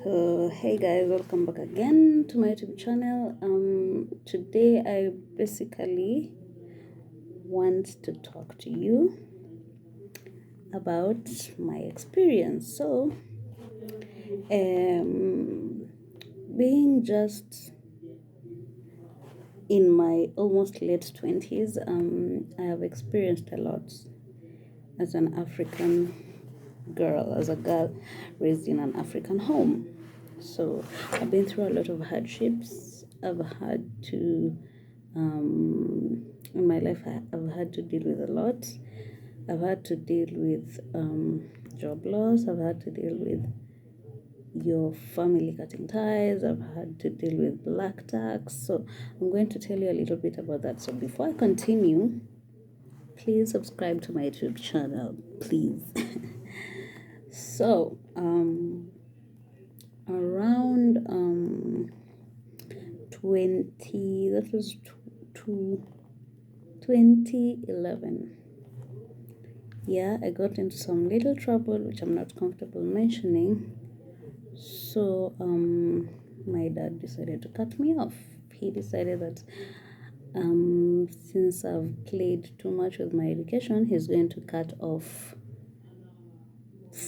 So hey guys, welcome back again to my YouTube channel. Today I basically want to talk to you about my experience. So being just in my almost late 20s, I have experienced a lot as an African girl, as a girl raised in an African home. So I've been through a lot of hardships. I've had to, in my life, I've had to deal with a lot. I've had to deal with job loss. I've had to deal with your family cutting ties. I've had to deal with black tax. So I'm going to tell you a little bit about that. So before I continue, please subscribe to my YouTube channel, please. So, around 2011, yeah, I got into some little trouble which I'm not comfortable mentioning. So my dad decided to cut me off. He decided that since I've played too much with my education, he's going to cut off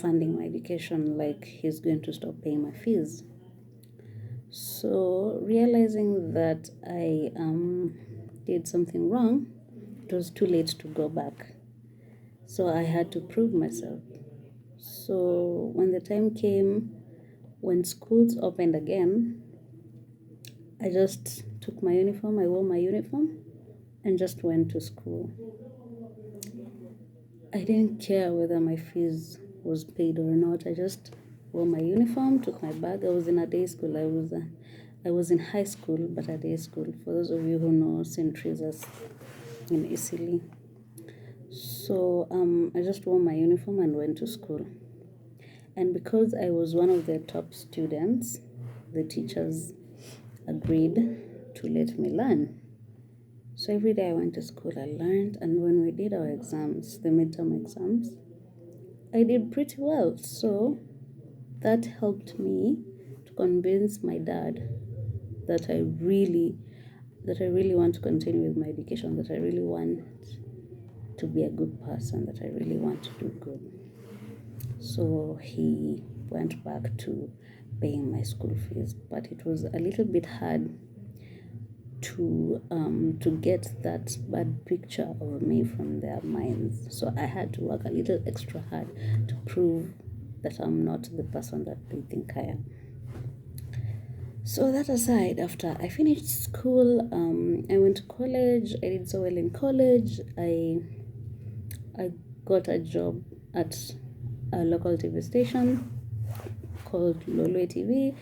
funding my education, like he's going to stop paying my fees. So realizing that I did something wrong, it was too late to go back. So I had to prove myself. So when the time came, when schools opened again, I just took my uniform, I wore my uniform, and just went to school. I didn't care whether my fees was paid or not. I just wore my uniform, took my bag. I was in a day school. I was in high school, but a day school. For those of you who know St. Teresa's in Italy. So I just wore my uniform and went to school. And because I was one of the top students, the teachers agreed to let me learn. So every day I went to school, I learned, and when we did our exams, the midterm exams, I did pretty well. So that helped me to convince my dad that I really want to continue with my education, that I really want to be a good person, that I really want to do good. So he went back to paying my school fees, but it was a little bit hard to get that bad picture of me from their minds. So I had to work a little extra hard to prove that I'm not the person that they think I am. So that aside, after I finished school, I went to college. I did so well in college. I got a job at a local TV station called Lolwe TV.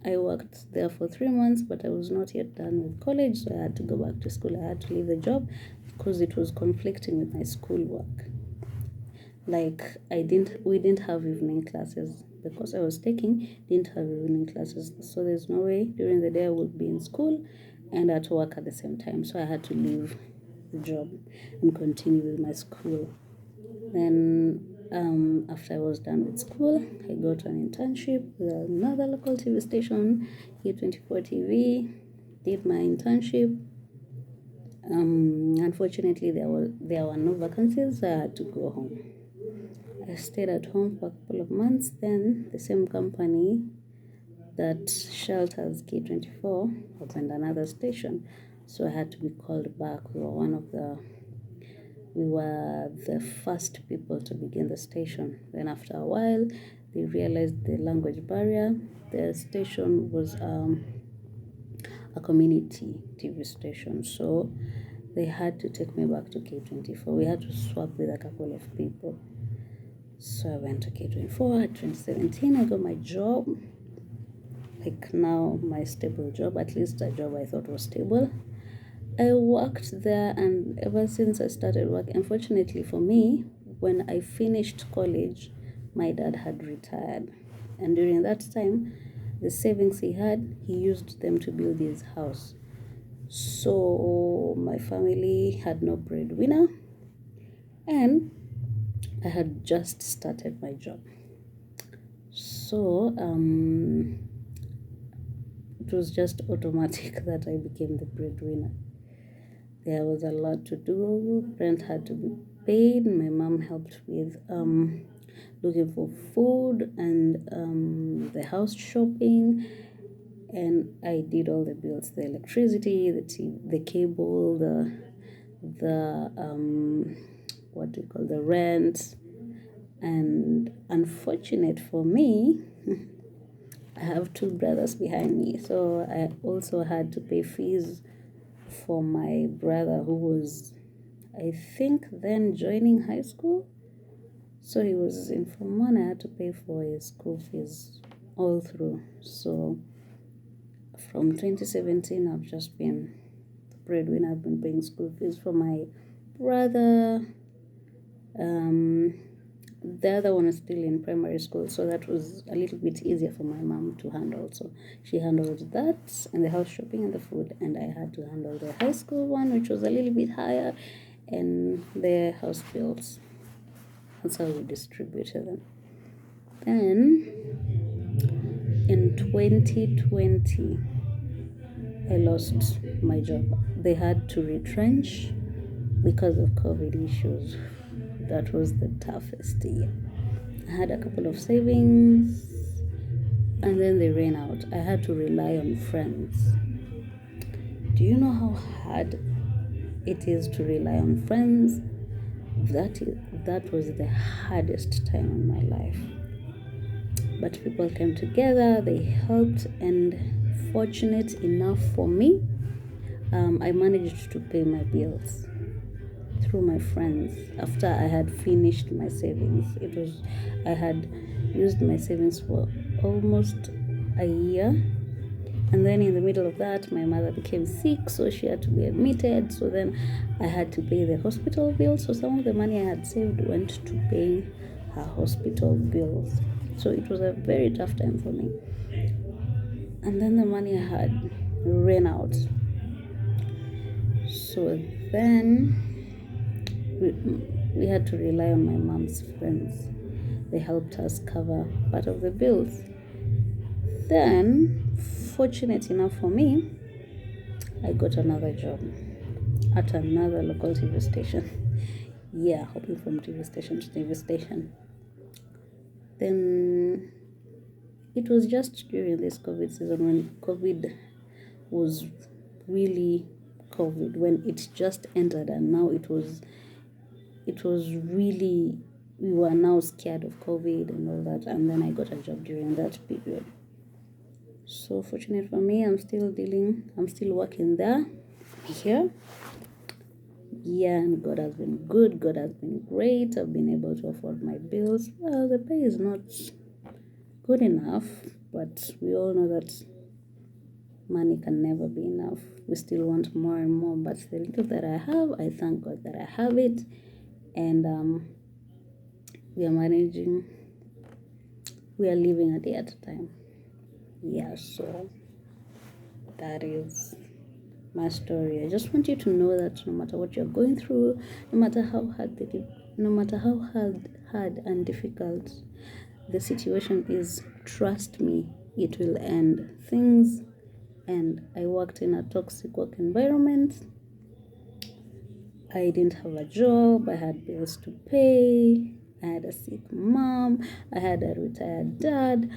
I worked there for 3 months, but I was not yet done with college, so I had to go back to school. I had to leave the job because it was conflicting with my schoolwork. Like we didn't have evening classes. The course I was taking didn't have evening classes, so there's no way during the day I would be in school and at work at the same time. So I had to leave the job and continue with my school. Then after I was done with school, I got an internship with another local TV station, E24 TV. Did my internship. Unfortunately, there were no vacancies, so I had to go home. I stayed at home for a couple of months. Then the same company that shelters K24 opened another station, so I had to be called back. We were the first people to begin the station. Then after a while, they realized the language barrier. The station was a community TV station, so they had to take me back to K24. We had to swap with a couple of people. So I went to K24 at 2017. I got my job, like now my stable job, at least a job I thought was stable. I worked there, and ever since I started work, unfortunately for me, when I finished college, my dad had retired. And during that time, the savings he had, he used them to build his house. So my family had no breadwinner, and I had just started my job. So it was just automatic that I became the breadwinner. There was a lot to do. Rent had to be paid. My mom helped with looking for food and the house shopping, and I did all the bills: the electricity, the TV, the cable, the what do you call, the rent. And unfortunate for me, I have two brothers behind me, so I also had to pay fees for my brother who was, I think, then joining high school. So he was in Form 1. I had to pay for his school fees all through. So from 2017, I've just been the breadwinner. I've been paying school fees for my brother. The other one is still in primary school, so that was a little bit easier for my mom to handle. So she handled that and the house shopping and the food, and I had to handle the high school one, which was a little bit higher, and the house bills. That's how we distributed them. Then in 2020, I lost my job. They had to retrench because of COVID issues. That was the toughest year. I had a couple of savings and then they ran out. I had to rely on friends. Do you know how hard it is to rely on friends? That was the hardest time in my life. But people came together, they helped, and fortunate enough for me, I managed to pay my bills through my friends after I had finished my savings. I had used my savings for almost a year, and then in the middle of that my mother became sick, so she had to be admitted. So then I had to pay the hospital bills. So some of the money I had saved went to pay her hospital bills. So it was a very tough time for me. And then the money I had ran out. So then we had to rely on my mom's friends. They helped us cover part of the bills. Then, fortunate enough for me, I got another job at another local TV station. Yeah, hopping from TV station to TV station. Then it was just during this COVID season when COVID was really COVID, when it just entered, and now it was really, we were now scared of COVID and all that. And then I got a job during that period. So fortunate for me, I'm still working there, here. Yeah, and God has been good. God has been great. I've been able to afford my bills. Well, the pay is not good enough, but we all know that money can never be enough. We still want more and more, but the little that I have, I thank God that I have it. And we are managing. We are living a day at a time. Yeah, so that is my story. I just want you to know that no matter what you're going through, no matter how hard and difficult the situation is, trust me, it will end. Things end. I worked in a toxic work environment. I didn't have a job. I had bills to pay. I had a sick mom. I had a retired dad.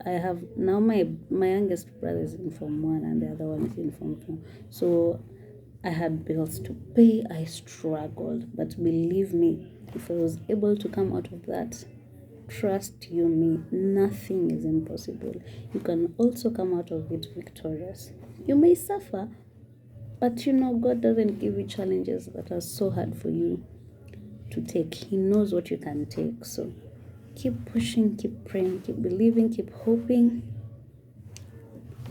I have now my youngest brother is in Form 1 and the other one is in Form 2. So I had bills to pay. I struggled, but believe me, if I was able to come out of that, trust you me, nothing is impossible. You can also come out of it victorious. You may suffer, but God doesn't give you challenges that are so hard for you to take. He knows what you can take. So keep pushing, keep praying, keep believing, keep hoping.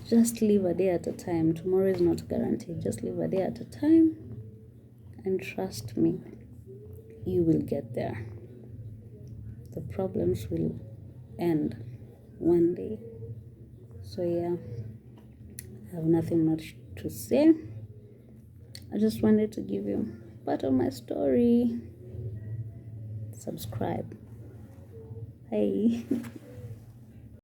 Just live a day at a time. Tomorrow is not guaranteed. Just live a day at a time. And trust me, you will get there. The problems will end one day. So yeah, I have nothing much to say. I just wanted to give you part of my story. Subscribe. Hey.